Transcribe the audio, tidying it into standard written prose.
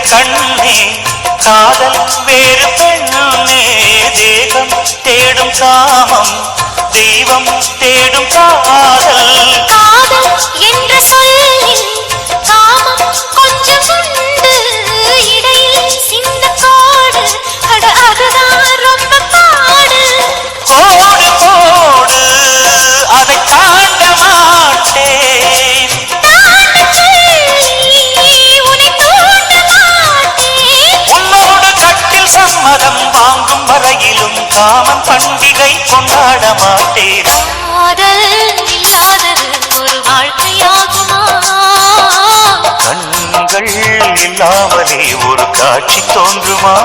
கண்ணே காதல் வேறு பெண்ணே தேகம் தேடும் காமம் தெய்வம் தேடும் காதல் காதல் என்ற சொல்லில் காமம் கொஞ்சம் உண்டு இடையில் சின்ன கோடு அட அதுதான் ரொம்ப பாடு கோடு போடு அதை தாண்ட மாட்டேன் தாண்ட சொல்லி உன்னை தூண்ட மாட்டேன் உன்னோடு கட்டில் சம்மதம் வாங்கும் வரையிலும் காமன் பண்டிகை கொண்டாட மாட்டேன் காதல் இல்லாதது ஒரு வாழ்க்கையாகுமா கண்கள் இல்லாமலே ஒரு காட்சி தோன்றுமா